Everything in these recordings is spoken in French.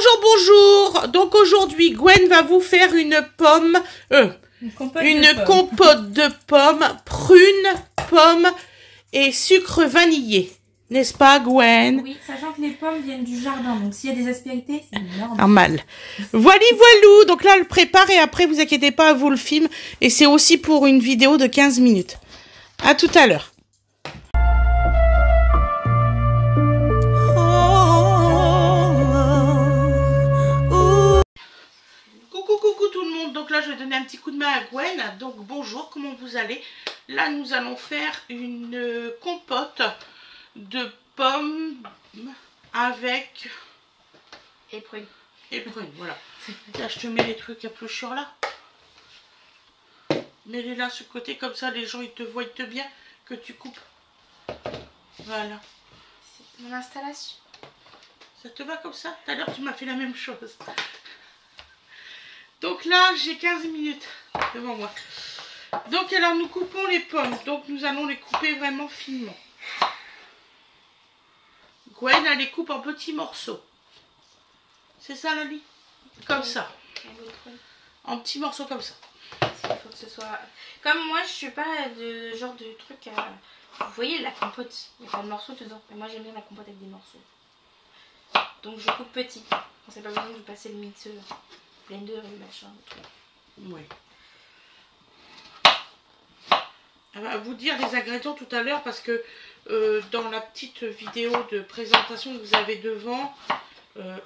Bonjour, bonjour. Donc aujourd'hui, Gwen va vous faire une compote de pommes, prunes, pommes et sucre vanillé. N'est-ce pas, Gwen? Oui, sachant que les pommes viennent du jardin, donc s'il y a des aspérités, c'est normal. Voilà, voilou. Donc là, elle prépare et après, vous inquiétez pas, vous le filme. Et c'est aussi pour une vidéo de 15 minutes. À tout à l'heure. Coucou tout le monde, donc là je vais donner un petit coup de main à Gwen. Donc bonjour, comment vous allez? Là nous allons faire une compote de pommes avec... et prunes. Et prunes, voilà. Là je te mets les trucs épluchures là. Mets-les là sur le côté, comme ça les gens ils te voient bien que tu coupes. Voilà. C'est mon installation. Ça te va comme ça? Tout à l'heure tu m'as fait la même chose. Donc là, j'ai 15 minutes devant moi. Donc alors, nous coupons les pommes. Donc nous allons les couper vraiment finement. Gwen, elle les coupe en petits morceaux. C'est ça, Lali? Comme ça. En petits morceaux comme ça. Il faut que ce soit... Comme moi, je suis pas de genre de truc à... Vous voyez, la compote, il n'y a pas de morceaux dedans. Mais moi, j'aime bien la compote avec des morceaux. Donc je coupe petit. On sait pas besoin de passer le mixeur. Blender et machin. Oui. Elle va vous dire les ingrédients tout à l'heure parce que dans la petite vidéo de présentation que vous avez devant,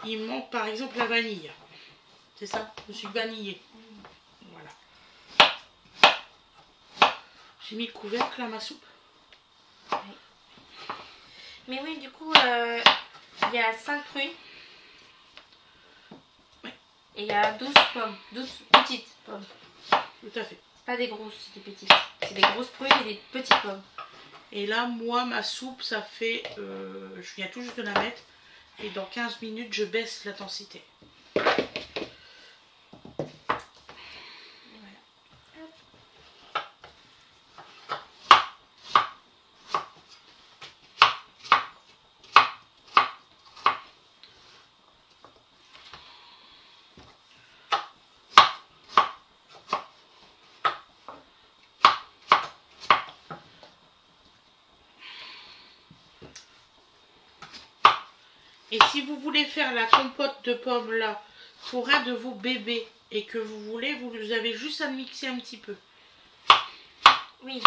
il manque par exemple la vanille. C'est ça, le sucre vanillé. Voilà. J'ai mis le couvercle à ma soupe. Oui. Mais oui, du coup, il y a 5 prunes. Et il y a 12 pommes, 12 petites pommes. Tout à fait. Pas des grosses, c'est des petites. C'est des grosses prunes et des petites pommes. Et là, moi, ma soupe, ça fait... je viens tout juste de la mettre. Et dans 15 minutes, je baisse l'intensité. Et si vous voulez faire la compote de pommes là pour un de vos bébés et que vous voulez, vous avez juste à mixer un petit peu. Oui.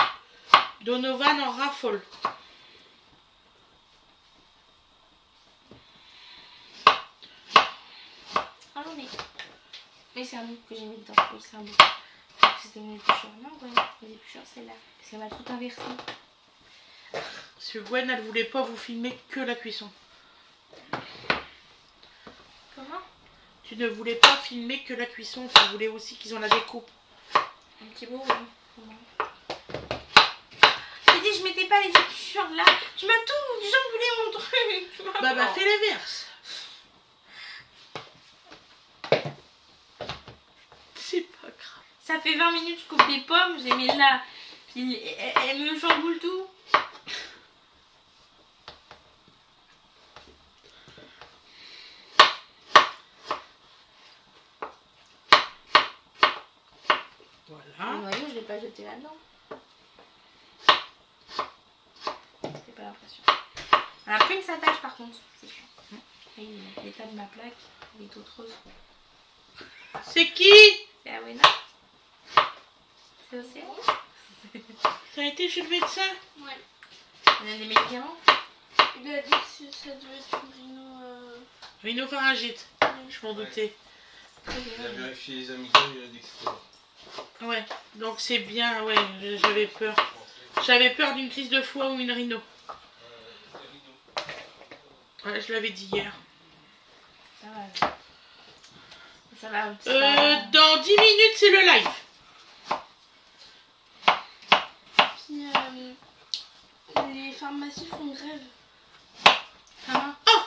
Donovan en raffole. Ah oui. Mais c'est un bout que j'ai mis dedans. Oui, c'est un bout. C'était mon éplucheur. Non, ouais, les éplucheurs c'est là. Parce qu'elle m'a tout inversé. Parce que Gwen, elle voulait pas vous filmer que la cuisson. Comment? Tu ne voulais pas filmer que la cuisson, tu voulais aussi qu'ils en la découpe. Un petit bout, oui. J'ai dit je mettais pas les épluchures là. Tu m'as tout chamboulé mon truc. Bah fais l'inverse. C'est pas grave. Ça fait 20 minutes que je coupe des pommes, je les mets là. Puis elle me chamboule tout. Voilà. Le noyau, je l'ai pas jeté là-dedans. C'est pas l'impression. La prune s'attache par contre. C'est chiant. Oui, l'état de ma plaque, elle est toute rose. C'est qui? C'est Awena. C'est Océane. Ça a été chez le médecin? Ouais. Il a des médicaments? Il a dit que ça devait être une Rhinopharyngite. Je m'en doutais. Il a vérifié les amygdales, il a dit que c'était bon. Ouais, donc c'est bien, ouais, j'avais peur. J'avais peur d'une crise de foie ou une rhino. Ouais, je l'avais dit hier. Ça va. Ça va. Dans 10 minutes, c'est le live. Puis les pharmacies font grève. Ah, oh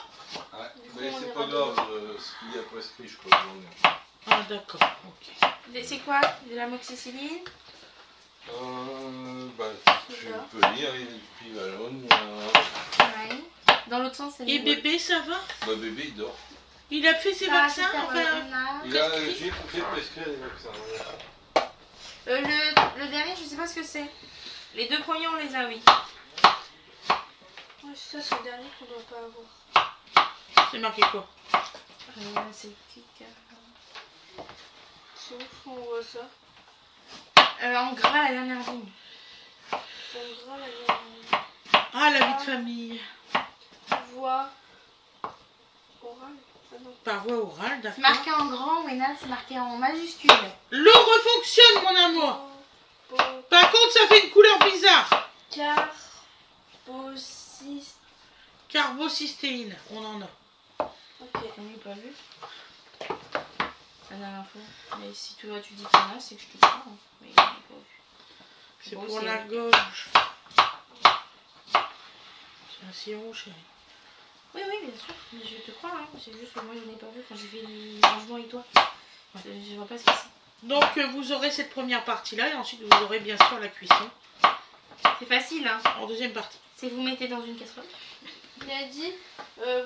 Ouais, mais c'est pas grave, ce qu'il y a prescrit, je crois. Ah d'accord, ok. C'est quoi? De l'amoxicilline? Tu peux lire, puis Valone. Ouais. Dans l'autre sens, c'est Et mieux. bébé, ça va? Bah bébé il dort. Il a fait ses vaccins, enfin... Il a j'ai fait prescrire les vaccins. Le dernier, je sais pas ce que c'est. Les 2 premiers, on les a, oui. Ouais, ça, c'est le dernier qu'on doit pas avoir. C'est marqué quoi? C'est clic. C'est ouf, on voit ça. En gras, la dernière ligne. On voit la Ah, la vie de famille. voix orale. Ah non. Par voie orale, C'est d'accord. marqué en grand, Wena, c'est marqué en majuscule. L'eau refonctionne, mon amour. Bo- Par contre, ça fait une couleur bizarre. Carbocyste. Carbocystéine, on en a. Ok. J'en ai pas vu. La dernière fois. Mais si toi tu dis qu'il y en a, c'est que je te crois. Hein. Mais j'en ai pas vu. C'est Bon, pour c'est- la gorge. C'est un sirop, chérie. Oui, oui, bien sûr. Mais je te crois, hein. C'est juste que moi je n'ai pas vu quand j'ai fait les rangements avec toi. Je vois pas ce que c'est. Donc, vous aurez cette première partie-là et ensuite vous aurez bien sûr la cuisson C'est facile, hein. en deuxième partie. C'est vous mettez dans une casserole. Il a dit.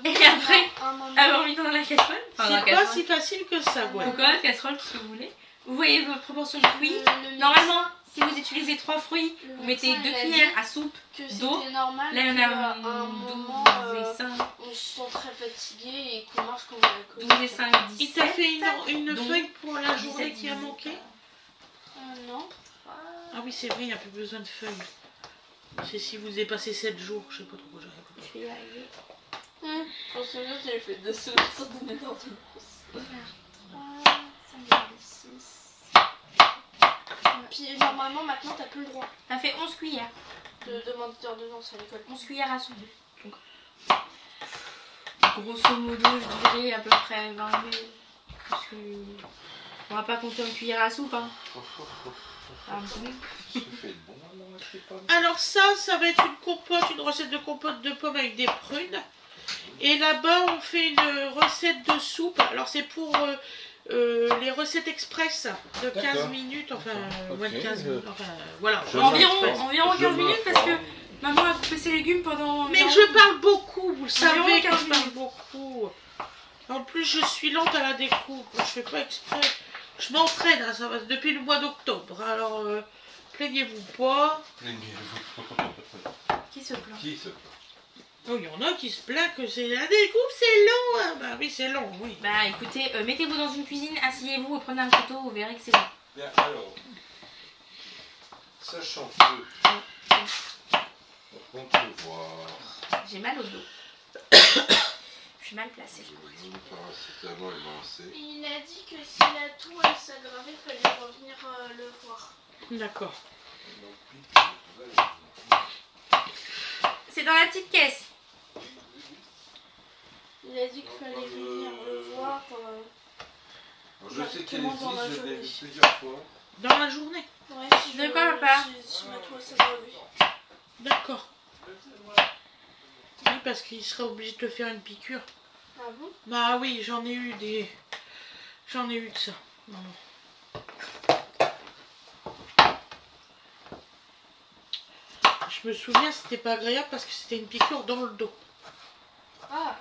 Et après, un moment. alors mis dans la casserole. Enfin, dans la C'est pas casserole. si facile que ça, ouais. Ou quoi, casserole, tout ce que vous voulez. Vous voyez votre proportion de fruits. Le Normalement, si vous utilisez 3 fruits, Le vous mettez médecin, 2 il a cuillères dit à soupe que d'eau. c'était normal. Là, il y en qu'à a un moment, 12 et 5. on se sent très fatigué et qu'on marche comme un 12 et 5, 17. Il t'a fait une donc, feuille pour la 17, journée qui a 18. manqué? Non. Ah oui, c'est vrai, il n'y a plus besoin de feuilles. C'est si vous dépassez 7 jours, je sais pas trop quoi j'aurais Je vais y arriver. Je me souviens, j'avais fait 2 semaines sans donner d'ordonnance. 5, Puis normalement, maintenant, t'as plus le droit ça fait 11 cuillères. de demander d'ordonnance à l'école. 11 cuillères à soupe. Donc, grosso modo, je dirais à peu près 20 000. Parce que on va pas compter en cuillère à soupe. Hein. Un peu. Ça fait bon, alors, c'est pas... Alors ça va être une compote, une recette de compote de pommes avec des prunes. Et là-bas, on fait une recette de soupe. Alors c'est pour les recettes express de 15 D'accord. minutes, enfin Ok, moins de 15 je- minutes, enfin voilà. Je Environ, m'informe. environ Je 15 minutes parce que m'informe. maman a coupé ses légumes pendant. Mais environ- je parle beaucoup, vous le Environ savez que 15 je parle minutes. beaucoup. En plus, je suis lente à la découpe, je fais pas exprès. Je m'entraîne, hein, ça va depuis le mois d'octobre. Alors, plaignez-vous pas. Qui se plaint? Qui se plaint? Oh, il y en a qui se plaignent que c'est la découpe, c'est long. Hein. Bah oui, c'est long, oui. Bah écoutez, mettez-vous dans une cuisine, asseyez-vous et prenez un couteau, vous verrez que c'est bon. Bien, alors, sachant que on peut voir J'ai mal au dos. Je suis mal placée. le paracétamol lancé. Il a dit que si la toux elle s'aggravait, il fallait revenir le voir. D'accord. C'est dans la petite caisse. Il a dit qu'il fallait venir le voir. Alors, je sais qu'elle Directement dans la existe, je l'ai journée. vu plusieurs fois. Dans la journée. Ouais, si De je- quoi, papa si ma toux elle s'aggravait. D'accord. Oui, parce qu'il serait obligé de te faire une piqûre. Ah bon? Bah oui, j'en ai eu des... J'en ai eu de ça. Non, non. Je me souviens, c'était pas agréable parce que c'était une piqûre dans le dos. Ah,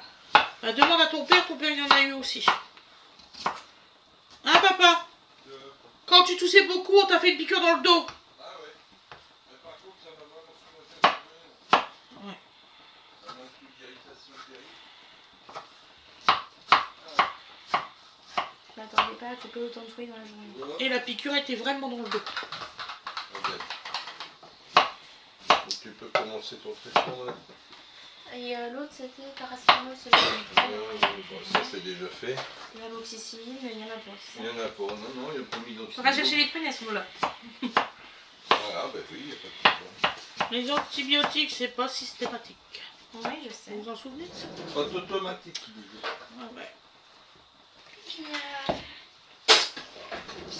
Bah, demande à ton père il en a eu aussi. Hein, papa? Quand tu toussais beaucoup, on t'a fait une piqûre dans le dos. Ah ouais. Mais par contre, ça m'a vraiment souvent Ouais. Ça m'a un coup d'irritation terrible. Je m'attendais pas à couper autant de fruits dans la journée. Voilà. Et la piqûre était vraiment dans le dos. Ok. Donc tu peux commencer ton traitement là. Et l'autre c'était paracétamol, c'est Bon, ça c'est déjà fait. l'amoxicilline, il y en a pas. c'est Il ça. y en a pas. Non, non, il n'y a pas mis dans le On va chercher les prunes, elles sont là. Ah bah oui, il n'y a pas de problème. Les antibiotiques, c'est pas systématique. Oui, je sais. Vous vous en souvenez de ça? Pas automatique, il dit. Ah ouais. puis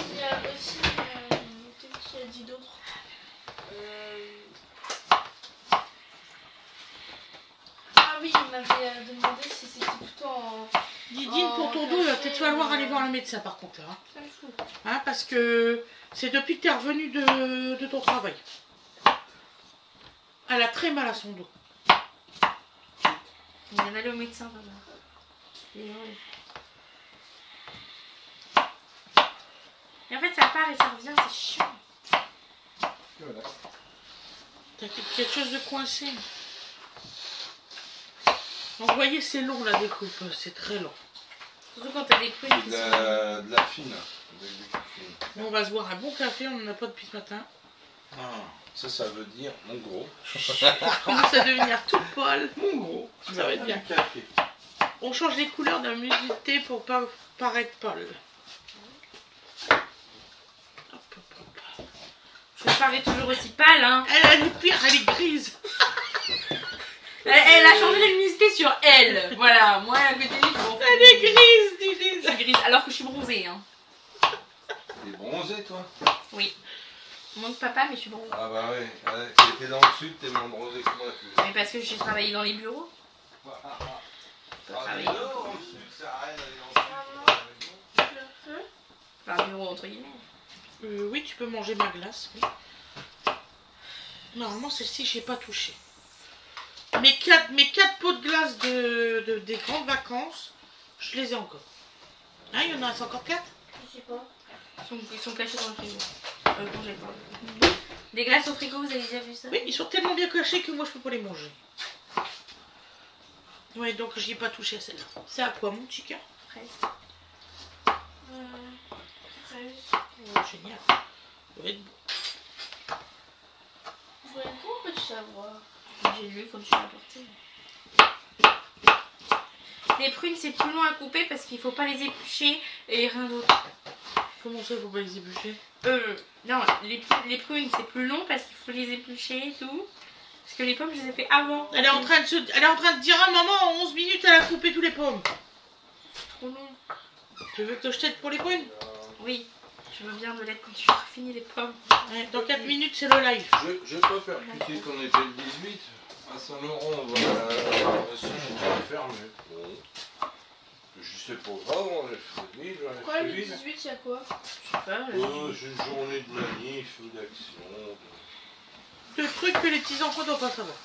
il y a aussi. Qu'est-ce qu'il a dit d'autre? Ah oui, il m'avait demandé si c'était plutôt en. Didine, pour ton dos, il va peut-être falloir aller voir le médecin par contre. Là, hein. Ça me fout. Hein, parce que c'est depuis que tu es revenu de ton travail. Elle a très mal à son dos. On vient d'aller au médecin, papa. Et ouais. Et en fait, ça part et ça revient, c'est chiant. Voilà. T'as quelque chose de coincé. Donc, vous voyez, c'est long la découpe, c'est très long. Surtout quand t'as des prunes qui sont... De la fine. Avec des fines. Bon, on va se boire un bon café, on n'en a pas depuis ce matin. Ah, ça veut dire mon gros. Je commence à devenir tout pâle. Mon gros. Ça va être bien. Du café. On change les couleurs d'un musée de thé pour pas paraître pâle. Hop, hop, hop. Je parais toujours aussi pâle, hein. Elle est pire, elle est grise. Elle a changé de musicalité sur elle. Voilà, moi à côté, je m'en fous. Elle est grise, dis-les. Je suis grise, alors que je suis bronzée, hein. T'es bronzé, toi? Oui. Moins que papa, mais je suis bronzée. Ah bah ouais. T'étais dans le sud, t'es moins bronzé que moi. Mais parce que j'ai travaillé dans les bureaux. Ah, travailler. mais non, dans le sud, ça a rien d'aller dans le sud. Je peux. Enfin, bureau entre guillemets. Oui, tu peux manger ma glace. Oui. Normalement, celle-ci, je n'ai pas touché. Mes quatre pots de glace des grandes vacances, je les ai encore. Hein, il y en a encore 4? Je sais pas. Ils sont cachés dans le frigo. Congé, pardon. Des glaces au frigo, vous avez déjà vu ça? Oui, ils sont tellement bien cachés que moi, je peux pas les manger. Ouais, donc j'y ai pas touché à celle-là. C'est à quoi, mon petit cœur? Fraise. Fraise. Oh, génial. Ça va être bon. Vous voyez quoi, on peut savoir? J'ai lu, faut que je l'apporte. Les prunes, c'est plus long à couper parce qu'il faut pas les éplucher et rien d'autre. Comment ça, faut pas les éplucher? Non, les prunes, c'est plus long parce qu'il faut les éplucher et tout. Parce que les pommes, je les ai fait avant. Elle est en train de dire à maman, en 11 minutes, elle a coupé tous les pommes. Trop long. Tu veux que je t'aide pour les prunes? Oui, je veux bien de l'aide quand tu auras fini les pommes. Ouais, dans 4 minutes, c'est le live. Je peux faire puisque qu'on était le 18 à Saint-Laurent, on va si j'ai déjà fermé. Bon. Je sais pas grave, on a fait Pourquoi le 18, il y a quoi? Je sais pas. j'ai une journée de manif ou d'action. Le truc que les petits enfants doivent pas savoir.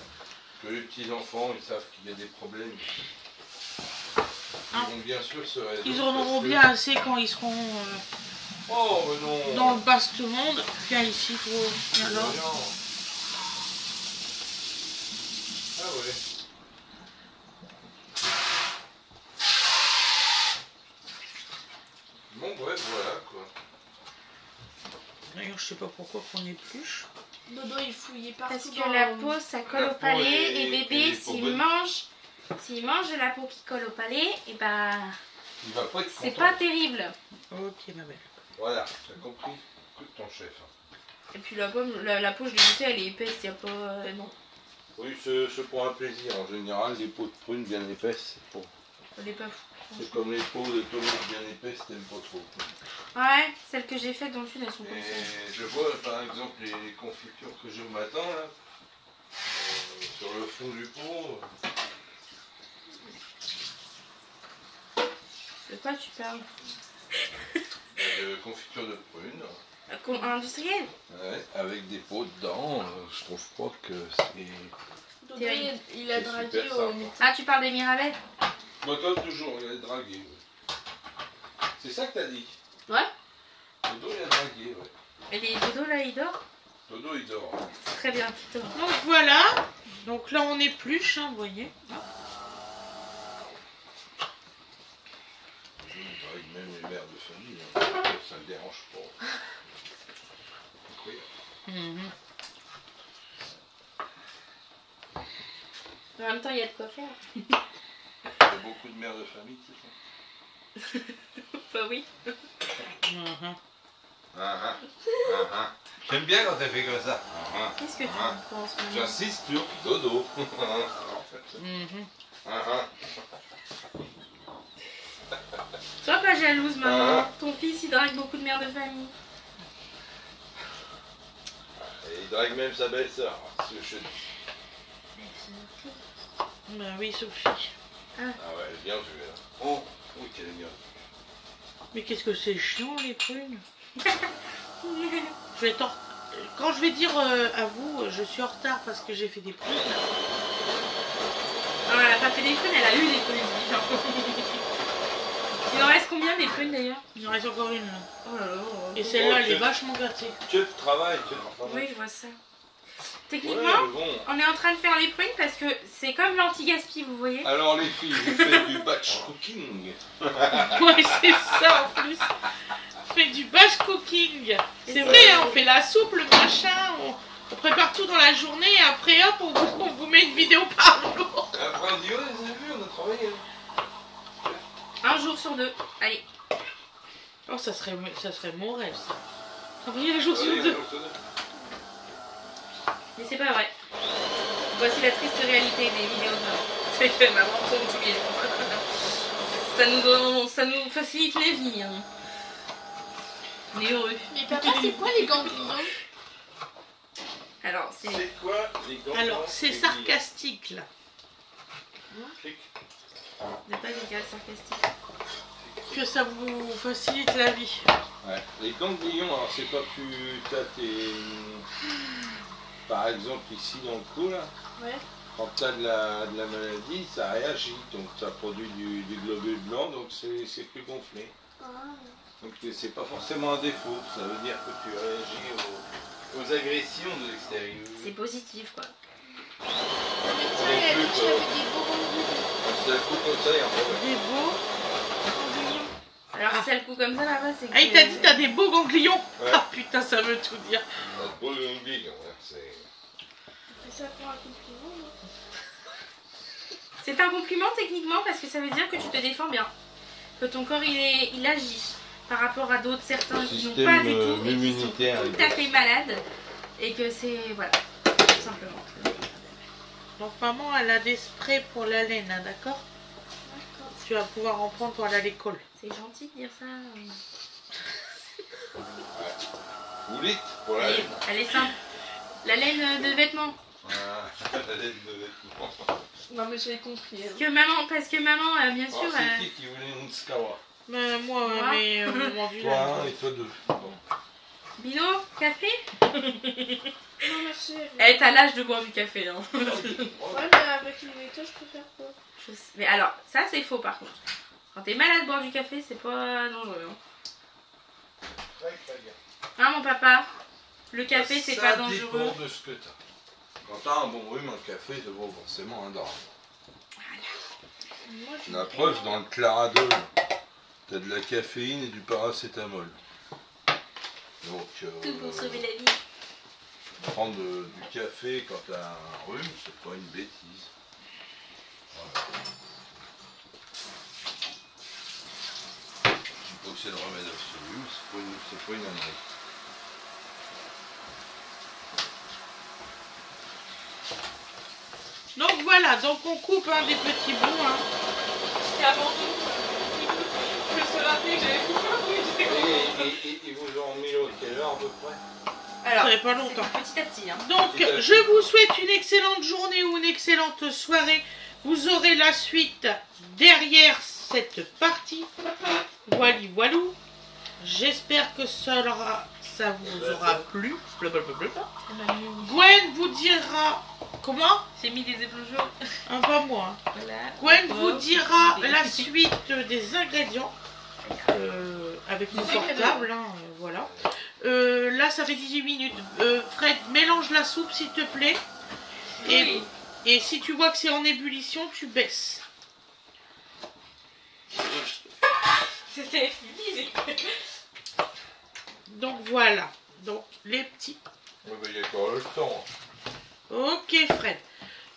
Que les petits enfants, ils savent qu'il y a des problèmes. Ils Hein? vont bien sûr se résoudre. Ils en auront parce que- bien assez quand ils seront Oh, mais non. dans le vaste monde. Viens ici, toi. Viens là. Voyons. Ah ouais. Bon, bref, voilà quoi. D'ailleurs, je sais pas pourquoi qu'on épluche. Dodo, il fouillait partout. Parce que dans la peau, ça colle La au peau palais. est- Et bébé, est s'il bonne. mange de la peau qui colle au palais, et bah, Il va pas être c'est content. pas terrible. Ok, ma belle. Voilà, t'as compris. Écoute ton chef. Et puis la pomme, la peau, je l'ai goûtée, elle est épaisse, il y a pas. Non, Oui, c'est pour un plaisir. En général, les peaux de prunes bien épaisses, c'est pour... elle est pas fou. C'est comme les peaux de tomates bien épaisses, t'aimes pas trop. Ouais, celles que j'ai faites dans le sud, elles sont comme ça. Et je vois par exemple les confitures que j'ai au matin, là, sur le fond du pot. De quoi tu parles? De confiture de prunes, Industriel? ouais, avec des pots dedans, je trouve pas que c'est... Dodo, Terrible. il a C'est dragué super au sympa. médecin. Ah, tu parles des mirabelles? Moi, toi, toujours, il a dragué, ouais. C'est ça que t'as dit? Ouais. Dodo, il a dragué, ouais. Et les dodos là, ils dorment? Dodo, il dort. C'est très bien qu'ils dorment. Donc voilà. Donc là, on épluche, hein, vous voyez. Il drague même les mères de famille, hein. Ça le dérange pas. Incroyable. Mhm. En même temps, il y a de quoi faire. Il y a beaucoup de mères de famille, c'est ça? Bah oui. Mhm. J'aime bien quand elle fait comme ça. Qu'est-ce que tu en penses, maman? J'insiste sur dodo. Mhm. Sois pas jalouse, maman. Ton fils, il drague beaucoup de mères de famille. Et il drague même sa belle-sœur. C'est le chef. Bah oui, Sophie. Ah ouais, elle est bien vue là. Oh, oui, qu'elle est bien vue. Mais qu'est-ce que c'est chiant, les prunes. Je vais être Quand je vais dire à vous, je suis en retard parce que j'ai fait des prunes. Non, elle a pas fait des prunes, elle a eu des prunes. Il en reste combien des prunes d'ailleurs? Il en reste encore une là. Oh là là. Et celle-là, elle est vachement gâtée. Que de travail, que de travail. Oui, je vois ça. Techniquement, Ouais, mais bon. on est en train de faire les prunes parce que c'est comme l'anti-gaspi, vous voyez. Alors les filles, vous faites du batch cooking. Ouais, c'est ça en plus. On fait du batch cooking. C'est vrai, hein, on fait la soupe, le machin, on prépare tout dans la journée et après hop, on vous met une vidéo par jour. Après on dit ouais, vous avez vu, on a travaillé. Un jour sur deux. Allez. Oh, ça serait mon rêve ça. Travailler un jour sur deux. Mais c'est pas vrai. Voici la triste réalité des vidéos. C'est que maman tourne tous les jours. Ça nous facilite les vies. Hein. On est heureux. Mais papa, c'est quoi les ganglions? Alors, c'est... C'est quoi les gants? Alors, c'est sarcastique là. C'est pas des gars sarcastiques. Que ça vous facilite la vie. Ouais. Les ganglions, alors c'est pas plus... T'as tes... Par exemple ici dans le cou là, Ouais. quand t'as de la maladie, ça réagit, donc ça produit du globule blanc, donc c'est plus gonflé. Ah. Donc c'est pas forcément un défaut, ça veut dire que tu réagis aux agressions de l'extérieur. C'est positif quoi. Le médecin, il a dit que j'avais des beaux ganglions. C'est le coup comme ça, et après, ouais. Des beaux. Ganglions. Alors si ça le coup comme ça là-bas, c'est que... Ah, il t'a dit t'as des beaux ganglions. Ouais. Ah putain, ça veut tout dire. Un beau ganglion, ouais, c'est... C'est ça pour un compliment, non? C'est un compliment techniquement parce que ça veut dire que tu te défends bien. Que ton corps il agit par rapport à d'autres certains qui n'ont pas du tout et qui sont tout à fait malades. Et que c'est... Voilà, tout simplement. Donc maman, elle a des sprays pour la laine, hein, d'accord? D'accord. Tu vas pouvoir en prendre pour aller à l'école. C'est gentil de dire ça. Vous lites pour la laine. Elle est simple. La laine de vêtements. Ah, la laine de vêtements. Non, mais j'ai compris. Hein. Parce que maman, bien sûr... Alors c'est qui voulait une Skawa? Mais moi, Moi mais au moment du Toi laine. un et toi deux. Bon. Bino, café? Non, merci. Elle est à l'âge de boire du café. Hein. Ouais, mais avec une méthode, je peux faire quoi? Mais alors, ça c'est faux par contre. Quand t'es malade, boire du café, c'est pas dangereux. Hein. Très très bien. Hein, mon papa? Le café, c'est pas dangereux. Ça dépend de ce que t'as. Quand t'as un bon rhume, un café, ça vaut forcément un drame. Moi, je La preuve, dans le Claradol, t'as de la caféine et du paracétamol. Donc, Tout pour sauver la vie. prendre du café quand t'as un rhume, c'est pas une bêtise. Voilà. Je dis pas que c'est le remède absolu, c'est pas une ânerie. Donc voilà, donc on coupe des petits bouts. Hein. C'est avant tout. Je me suis rappelé que j'avais coupé un bout et j'étais contente. Et ils vous ont mis l'eau à quelle heure à peu près? Alors, Ça fait pas longtemps. petit à petit. Hein. Donc je vous souhaite une excellente journée ou une excellente soirée. Vous aurez la suite derrière cette partie. Voili voilou. J'espère que ça vous aura plu. Blablabla. Gwen vous dira... Comment? J'ai mis des épluchures jaunes. Ah, pas moi. Voilà. Gwen vous dira la suite des ingrédients avec mon Des portable. Hein, voilà. Là, ça fait 18 minutes. Fred, mélange la soupe s'il te plaît. Oui. Et si tu vois que c'est en ébullition, tu baisses. C'était fini. Donc voilà. Donc les petits. Oui, il y a encore le temps. Ok Fred.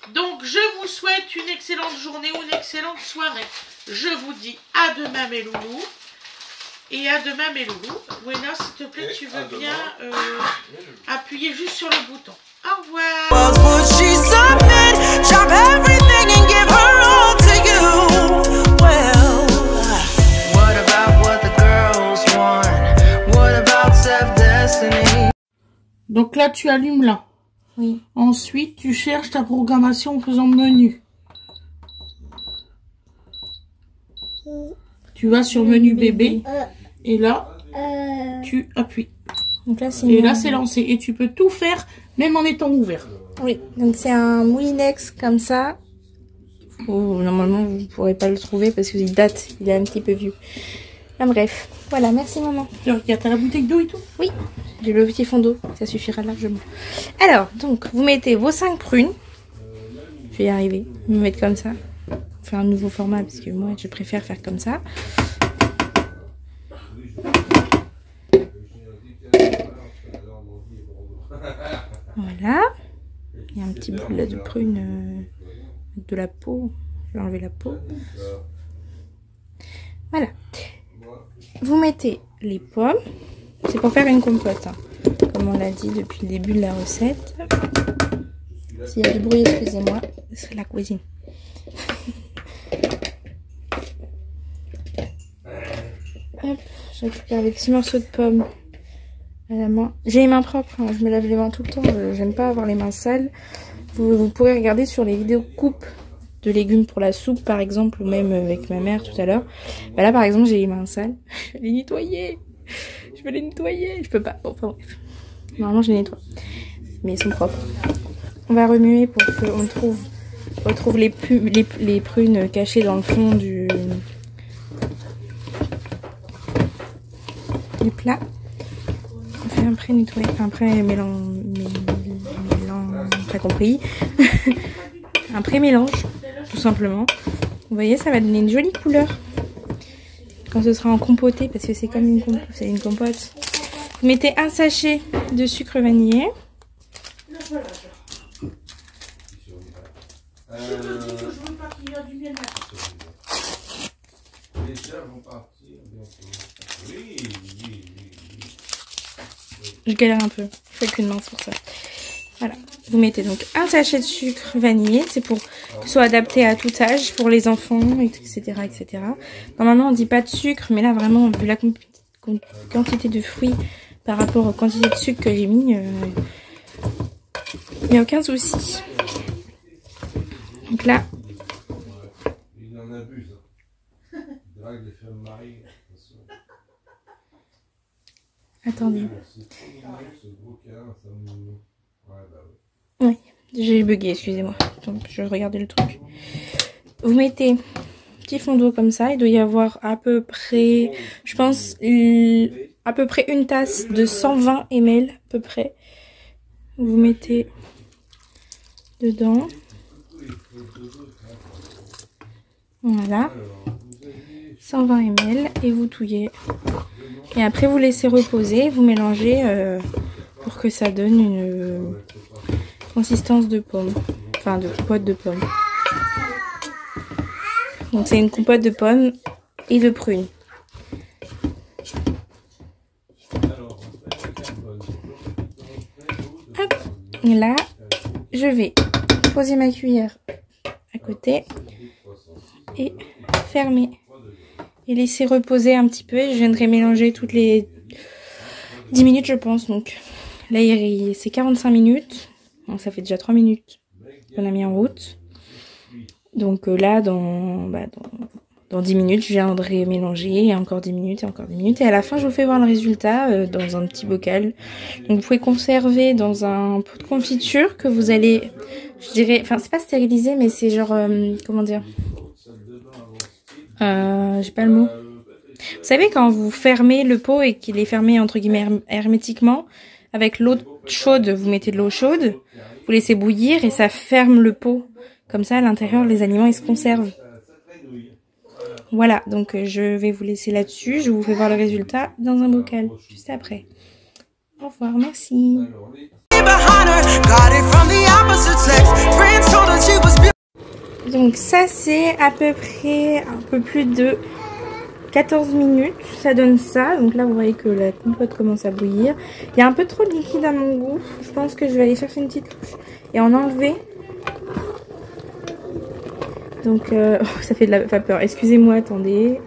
Donc je vous souhaite une excellente journée ou une excellente soirée. Je vous dis à demain mes loulous. Et à demain mes loulous. Wena, s'il te plaît, Et tu à veux demain. bien appuyer juste sur le bouton. Au revoir. Would she submit, drop everything and give her all to you? Well, what about what the girls want? What about self-destiny? Donc là, tu allumes là. Oui. Ensuite, tu cherches ta programmation en faisant menu. Tu vas sur menu bébé. Et là, tu appuies. Donc là, c'est Et là, c'est lancé. Et tu peux tout faire, même en étant ouvert. Oui, donc c'est un moulinex comme ça. Oh, normalement vous ne pourrez pas le trouver parce qu'il date, il est un petit peu vieux. Ah, bref, voilà, merci maman. Tu regardes, t'as la bouteille d'eau et tout? Oui, j'ai le petit fond d'eau, ça suffira largement. Alors, donc, vous mettez vos 5 prunes. Je vais y arriver, me mettre comme ça. Faire un nouveau format parce que moi je préfère faire comme ça. Voilà. Il y a un petit bout là de prune de la peau. Je vais enlever la peau. Voilà. Vous mettez les pommes. C'est pour faire une compote, hein, comme on l'a dit depuis le début de la recette. S'il y a du bruit, excusez-moi, c'est la cuisine. Hop, je récupère les petits morceaux de pommes à la main. J'ai les mains propres, hein, je me lave les mains tout le temps, j'aime pas avoir les mains sales. Vous pourrez regarder sur les vidéos coupe de légumes pour la soupe par exemple, ou même avec ma mère tout à l'heure. Bah là par exemple j'ai les mains sales, je vais les nettoyer. Je peux pas, bon, enfin bref. Normalement je les nettoie, mais ils sont propres. On va remuer pour qu'on retrouve les prunes cachées dans le fond du plat. On fait un pré-nettoyer, un pré-mélange, t'as compris. Un pré-mélange, tout simplement. Vous voyez, ça va donner une jolie couleur quand ce sera en compoté, parce que c'est comme une compote. Vous mettez un sachet de sucre vanillé. Je galère un peu, je fais qu'une main pour ça. Voilà, vous mettez donc un sachet de sucre vanillé, c'est pour que ce soit adapté à tout âge, pour les enfants, etc. etc. Normalement on dit pas de sucre, mais là vraiment, vu la quantité de fruits par rapport aux quantités de sucre que j'ai mis, il n'y a aucun souci. Donc là, attendez. Oui, j'ai bugué, excusez-moi. Donc je regardais le truc. Vous mettez petit fond d'eau comme ça. Il doit y avoir à peu près, je pense, à peu près une tasse de 120 ml à peu près. Vous mettez dedans. Voilà. 120 ml et vous touillez. Et après vous laissez reposer, vous mélangez pour que ça donne une consistance de pomme, enfin de compote de pommes. Donc c'est une compote de pommes et de prunes. Hop. Et là, je vais poser ma cuillère à côté et fermer. Et laisser reposer un petit peu. Je viendrai mélanger toutes les 10 minutes je pense. Donc là c'est 45 minutes. Donc ça fait déjà 3 minutes qu'on a mis en route. Donc là dans 10 minutes je viendrai mélanger. Et encore 10 minutes et encore 10 minutes. Et à la fin je vous fais voir le résultat dans un petit bocal. Donc vous pouvez conserver dans un pot de confiture que vous allez, je dirais, enfin c'est pas stériliser mais c'est genre, comment dire, j'ai pas le mot. Vous savez quand vous fermez le pot et qu'il est fermé entre guillemets hermétiquement, avec l'eau chaude, vous mettez de l'eau chaude, vous laissez bouillir et ça ferme le pot. Comme ça à l'intérieur les aliments ils se conservent. Voilà, donc je vais vous laisser là-dessus, je vous fais voir le résultat dans un bocal juste après. Au revoir, merci. Donc ça c'est à peu près un peu plus de 14 minutes, ça donne ça. Donc là vous voyez que la compote commence à bouillir. Il y a un peu trop de liquide à mon goût. Je pense que je vais aller chercher une petite louche et en enlever. Donc ça fait de la vapeur. Excusez-moi, attendez.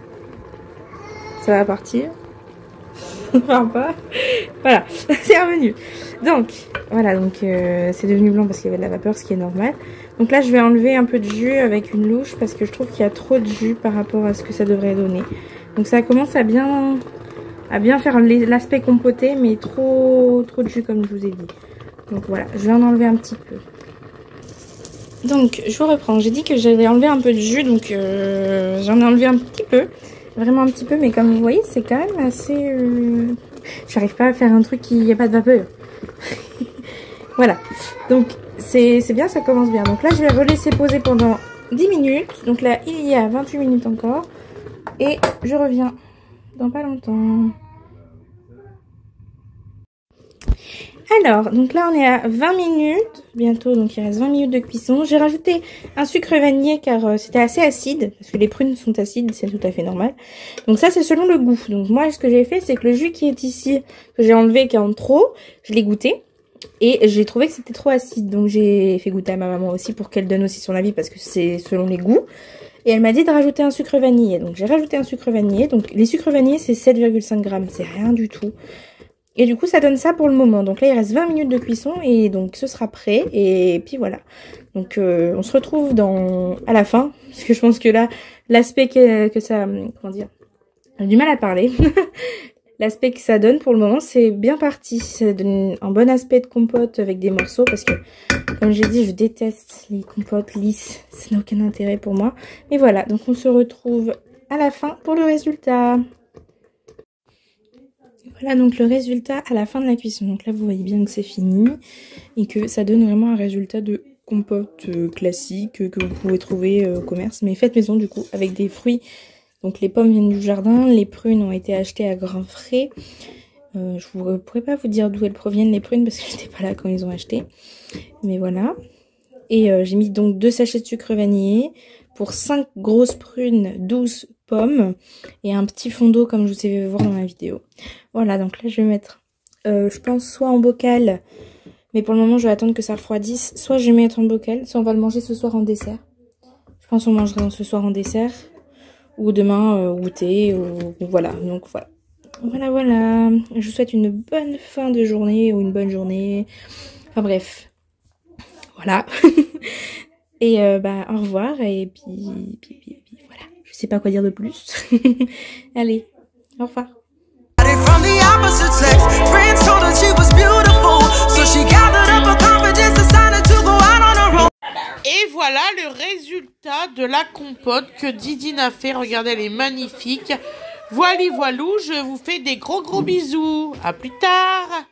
Ça va partir. Pas. Voilà, c'est revenu. Donc voilà, donc c'est devenu blanc parce qu'il y avait de la vapeur, ce qui est normal. Donc là je vais enlever un peu de jus avec une louche parce que je trouve qu'il y a trop de jus par rapport à ce que ça devrait donner. Donc ça commence à bien faire l'aspect compoté, mais trop de jus comme je vous ai dit. Donc voilà, je vais en enlever un petit peu. Donc je vous reprends, j'ai dit que j'allais enlever un peu de jus, donc j'en ai enlevé un petit peu, vraiment un petit peu, mais comme vous voyez c'est quand même assez... J'arrive pas à faire un truc qui n'y a pas de vapeur. Voilà, donc c'est bien, ça commence bien. Donc là je vais relaisser poser pendant 10 minutes, donc là il y a 28 minutes encore, et je reviens dans pas longtemps. Alors, donc là on est à 20 minutes, bientôt, donc il reste 20 minutes de cuisson. J'ai rajouté un sucre vanillé car c'était assez acide, parce que les prunes sont acides, c'est tout à fait normal. Donc ça c'est selon le goût. Donc moi ce que j'ai fait c'est que le jus qui est ici, que j'ai enlevé qui est en trop, je l'ai goûté. Et j'ai trouvé que c'était trop acide, donc j'ai fait goûter à ma maman aussi pour qu'elle donne aussi son avis parce que c'est selon les goûts. Et elle m'a dit de rajouter un sucre vanillé, donc j'ai rajouté un sucre vanillé. Donc les sucres vanillés c'est 7,5 grammes, c'est rien du tout. Et du coup ça donne ça pour le moment. Donc là il reste 20 minutes de cuisson et donc ce sera prêt. Et puis voilà. Donc on se retrouve à la fin. Parce que je pense que là l'aspect que ça... Comment dire, j'ai du mal à parler. L'aspect que ça donne pour le moment c'est bien parti. Ça donne un bon aspect de compote avec des morceaux. Parce que comme j'ai dit je déteste les compotes lisses. Ça n'a aucun intérêt pour moi. Mais voilà, donc on se retrouve à la fin pour le résultat. Voilà donc le résultat à la fin de la cuisson. Donc là vous voyez bien que c'est fini et que ça donne vraiment un résultat de compote classique que vous pouvez trouver au commerce, mais faites maison du coup avec des fruits. Donc les pommes viennent du jardin, les prunes ont été achetées à grands frais. Je ne pourrais pas vous dire d'où elles proviennent les prunes parce que j'étais pas là quand ils ont acheté. Mais voilà. Et j'ai mis donc 2 sachets de sucre vanillé pour 5 grosses prunes, 12 pommes et un petit fond d'eau comme je vous ai fait voir dans ma vidéo. Voilà, donc là je vais mettre, je pense soit en bocal, mais pour le moment je vais attendre que ça refroidisse, soit je vais mettre en bocal, soit on va le manger ce soir en dessert. Je pense qu'on mangera ce soir en dessert, ou demain goûter, ou voilà, donc voilà. Voilà, je vous souhaite une bonne fin de journée ou une bonne journée, enfin bref, voilà. Et au revoir et puis voilà, je sais pas quoi dire de plus. Allez, au revoir. Et voilà le résultat de la compote que Didine a fait. Regardez, elle est magnifique. Voilou, je vous fais des gros bisous. À plus tard.